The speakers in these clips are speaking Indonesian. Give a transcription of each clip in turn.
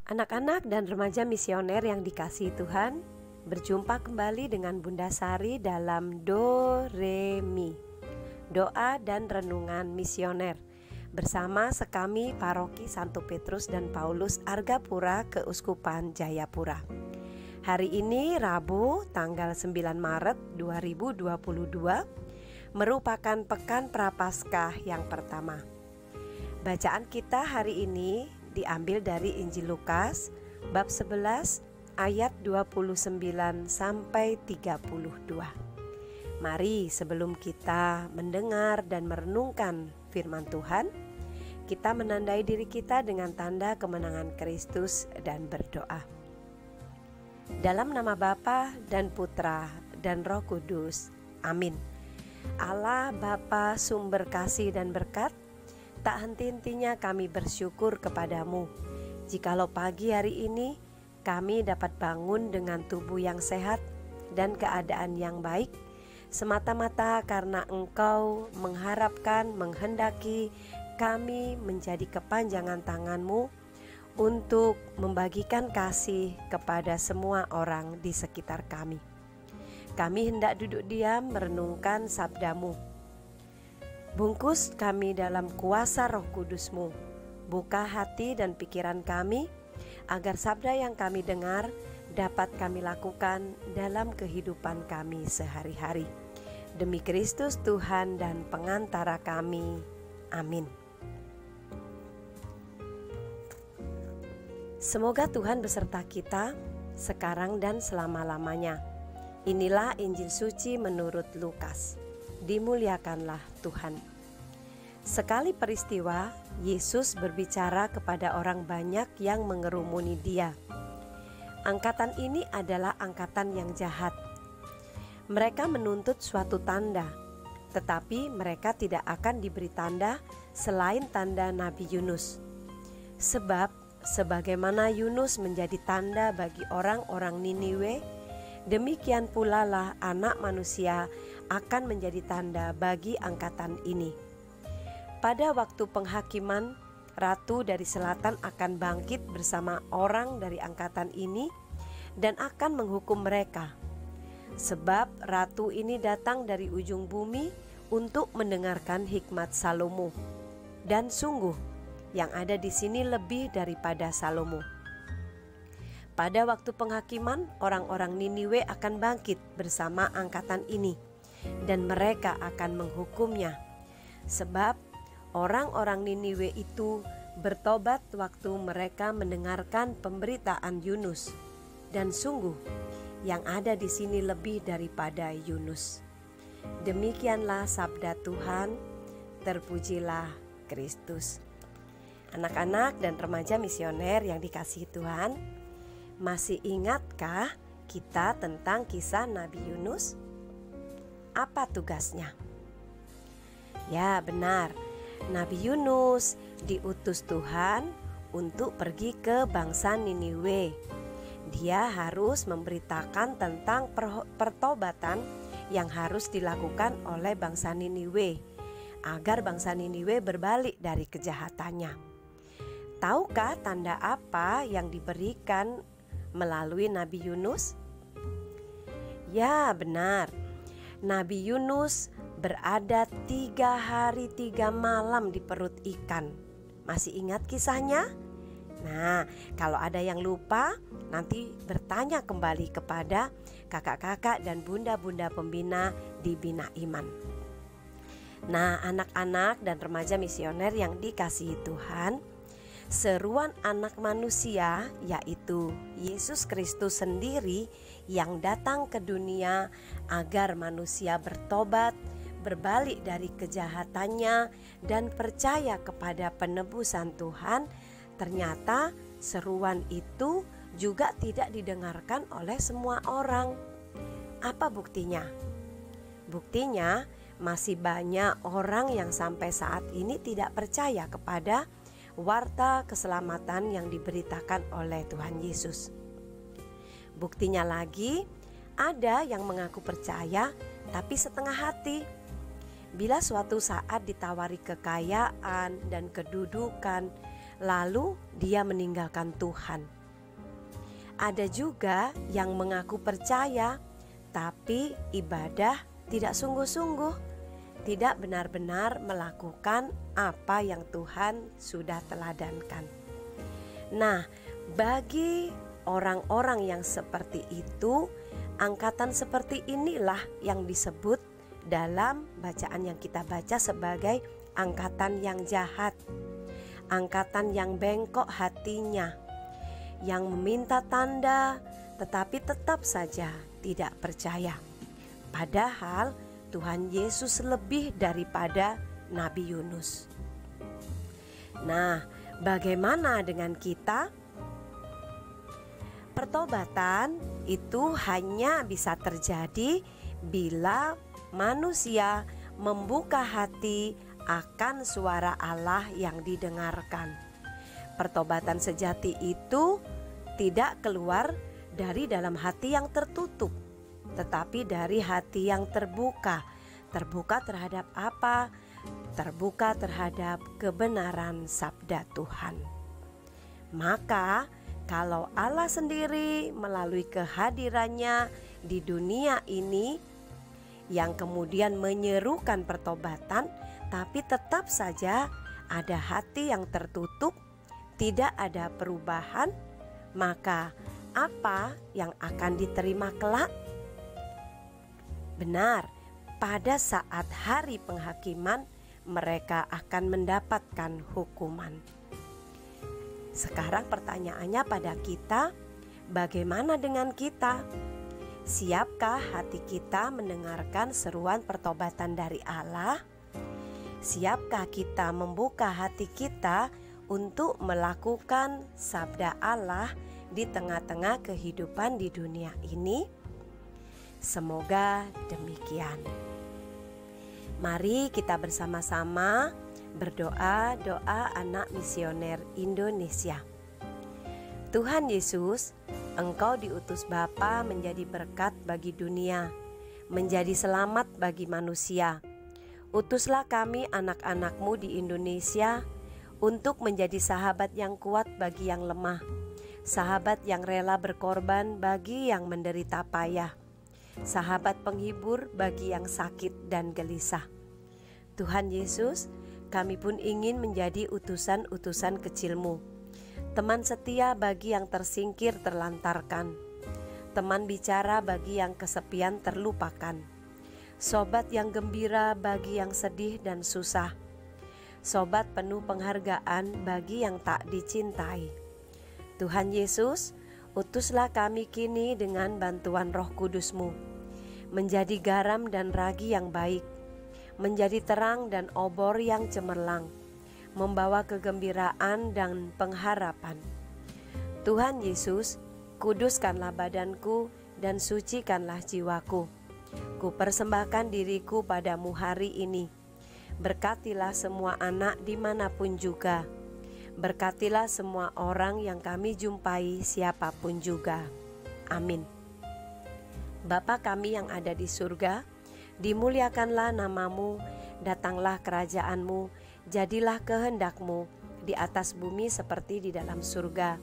Anak-anak dan remaja misioner yang dikasihi Tuhan, berjumpa kembali dengan Bunda Sari dalam Do Re Mi, doa dan renungan misioner, bersama sekami Paroki Santo Petrus dan Paulus Argapura Keuskupan Jayapura. Hari ini Rabu tanggal 9 Maret 2022 merupakan Pekan Prapaskah yang pertama. Bacaan kita hari ini diambil dari Injil Lukas bab 11 ayat 29 sampai 32. Mari sebelum kita mendengar dan merenungkan firman Tuhan, kita menandai diri kita dengan tanda kemenangan Kristus dan berdoa. Dalam nama Bapa dan Putra dan Roh Kudus. Amin. Allah Bapa sumber kasih dan berkat, tak henti-hentinya kami bersyukur kepadamu, jikalau pagi hari ini kami dapat bangun dengan tubuh yang sehat dan keadaan yang baik, semata-mata karena Engkau menghendaki kami menjadi kepanjangan tangan-Mu untuk membagikan kasih kepada semua orang di sekitar kami. Kami hendak duduk diam merenungkan sabda-Mu. Bungkus kami dalam kuasa Roh Kudus-Mu. Buka hati dan pikiran kami, agar sabda yang kami dengar dapat kami lakukan dalam kehidupan kami sehari-hari. Demi Kristus Tuhan dan pengantara kami. Amin. Semoga Tuhan beserta kita sekarang dan selama-lamanya. Inilah Injil suci menurut Lukas. Dimuliakanlah Tuhan. Sekali peristiwa, Yesus berbicara kepada orang banyak yang mengerumuni Dia. Angkatan ini adalah angkatan yang jahat. Mereka menuntut suatu tanda, tetapi mereka tidak akan diberi tanda selain tanda Nabi Yunus. Sebab sebagaimana Yunus menjadi tanda bagi orang-orang Niniwe, demikian pula lah Anak Manusia akan menjadi tanda bagi angkatan ini. Pada waktu penghakiman, ratu dari selatan akan bangkit bersama orang dari angkatan ini dan akan menghukum mereka. Sebab ratu ini datang dari ujung bumi untuk mendengarkan hikmat Salomo. Dan sungguh, yang ada di sini lebih daripada Salomo. Pada waktu penghakiman, orang-orang Niniwe akan bangkit bersama angkatan ini, dan mereka akan menghukumnya. Sebab orang-orang Niniwe itu bertobat waktu mereka mendengarkan pemberitaan Yunus. Dan sungguh, yang ada di sini lebih daripada Yunus. Demikianlah sabda Tuhan, terpujilah Kristus. Anak-anak dan remaja misioner yang dikasihi Tuhan, masih ingatkah kita tentang kisah Nabi Yunus? Apa tugasnya? Ya, benar. Nabi Yunus diutus Tuhan untuk pergi ke bangsa Niniwe. Dia harus memberitakan tentang pertobatan yang harus dilakukan oleh bangsa Niniwe, agar bangsa Niniwe berbalik dari kejahatannya. Tahukah tanda apa yang diberikan melalui Nabi Yunus? Ya, benar. Nabi Yunus berada 3 hari 3 malam di perut ikan. Masih ingat kisahnya? Nah, kalau ada yang lupa, nanti bertanya kembali kepada kakak-kakak dan bunda-bunda pembina di Bina Iman. Nah, anak-anak dan remaja misioner yang dikasihi Tuhan, seruan Anak Manusia, yaitu Yesus Kristus sendiri yang datang ke dunia agar manusia bertobat, berbalik dari kejahatannya, dan percaya kepada penebusan Tuhan. Ternyata seruan itu juga tidak didengarkan oleh semua orang. Apa buktinya? Buktinya masih banyak orang yang sampai saat ini tidak percaya kepada warta keselamatan yang diberitakan oleh Tuhan Yesus. Buktinya lagi, ada yang mengaku percaya tapi setengah hati. Bila suatu saat ditawari kekayaan dan kedudukan, lalu dia meninggalkan Tuhan. Ada juga yang mengaku percaya, tapi ibadah tidak sungguh-sungguh, tidak benar-benar melakukan apa yang Tuhan sudah teladankan. Nah, bagi orang-orang yang seperti itu, angkatan seperti inilah yang disebut dalam bacaan yang kita baca sebagai angkatan yang jahat, angkatan yang bengkok hatinya, yang meminta tanda tetapi tetap saja tidak percaya. Padahal Tuhan Yesus lebih daripada Nabi Yunus. Nah, bagaimana dengan kita? Pertobatan itu hanya bisa terjadi bila manusia membuka hati akan suara Allah yang didengarkan. Pertobatan sejati itu tidak keluar dari dalam hati yang tertutup, tetapi dari hati yang terbuka. Terbuka terhadap apa? Terbuka terhadap kebenaran sabda Tuhan. Maka kalau Allah sendiri melalui kehadirannya di dunia ini yang kemudian menyerukan pertobatan, tapi tetap saja ada hati yang tertutup, tidak ada perubahan, maka apa yang akan diterima kelak? Benar, pada saat hari penghakiman mereka akan mendapatkan hukuman. Sekarang pertanyaannya pada kita, bagaimana dengan kita? Siapkah hati kita mendengarkan seruan pertobatan dari Allah? Siapkah kita membuka hati kita untuk melakukan sabda Allah di tengah-tengah kehidupan di dunia ini? Semoga demikian. Mari kita bersama-sama berdoa doa anak misioner Indonesia. Tuhan Yesus, Engkau diutus Bapa menjadi berkat bagi dunia, menjadi selamat bagi manusia. Utuslah kami anak-anak-Mu di Indonesia untuk menjadi sahabat yang kuat bagi yang lemah, sahabat yang rela berkorban bagi yang menderita payah, sahabat penghibur bagi yang sakit dan gelisah. Tuhan Yesus, kami pun ingin menjadi utusan-utusan kecil-Mu, teman setia bagi yang tersingkir terlantarkan, teman bicara bagi yang kesepian terlupakan, sobat yang gembira bagi yang sedih dan susah, sobat penuh penghargaan bagi yang tak dicintai. Tuhan Yesus, utuslah kami kini dengan bantuan Roh Kudus-Mu, menjadi garam dan ragi yang baik, menjadi terang dan obor yang cemerlang, membawa kegembiraan dan pengharapan. Tuhan Yesus, kuduskanlah badanku dan sucikanlah jiwaku. Ku persembahkan diriku padamu hari ini. Berkatilah semua anak dimanapun juga. Berkatilah semua orang yang kami jumpai siapapun juga. Amin. Bapa kami yang ada di surga, dimuliakanlah namamu, datanglah kerajaan-Mu, jadilah kehendak-Mu di atas bumi seperti di dalam surga.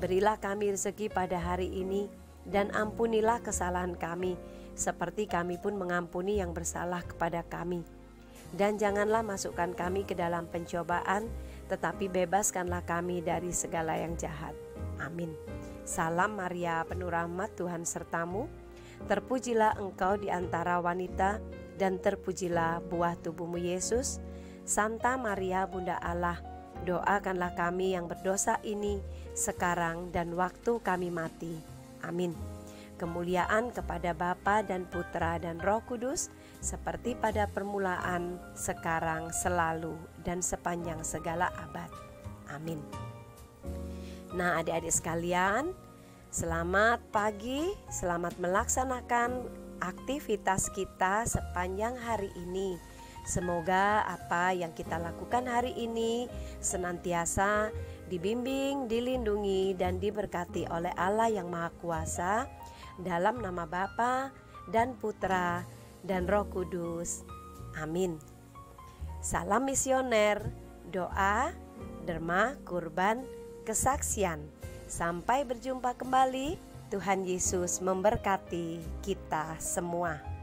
Berilah kami rezeki pada hari ini, dan ampunilah kesalahan kami, seperti kami pun mengampuni yang bersalah kepada kami. Dan janganlah masukkan kami ke dalam pencobaan, tetapi bebaskanlah kami dari segala yang jahat. Amin. Salam Maria, penuh rahmat, Tuhan sertamu. Terpujilah engkau di antara wanita, dan terpujilah buah tubuhmu Yesus. Santa Maria Bunda Allah, doakanlah kami yang berdosa ini sekarang dan waktu kami mati. Amin. Kemuliaan kepada Bapa dan Putra dan Roh Kudus, seperti pada permulaan, sekarang, selalu, dan sepanjang segala abad. Amin. Nah, adik-adik sekalian, selamat pagi, selamat melaksanakan aktivitas kita sepanjang hari ini. Semoga apa yang kita lakukan hari ini senantiasa dibimbing, dilindungi, dan diberkati oleh Allah yang Maha Kuasa, dalam nama Bapa dan Putra dan Roh Kudus. Amin. Salam misioner, doa, derma, kurban, kesaksian. Sampai berjumpa kembali. Tuhan Yesus memberkati kita semua.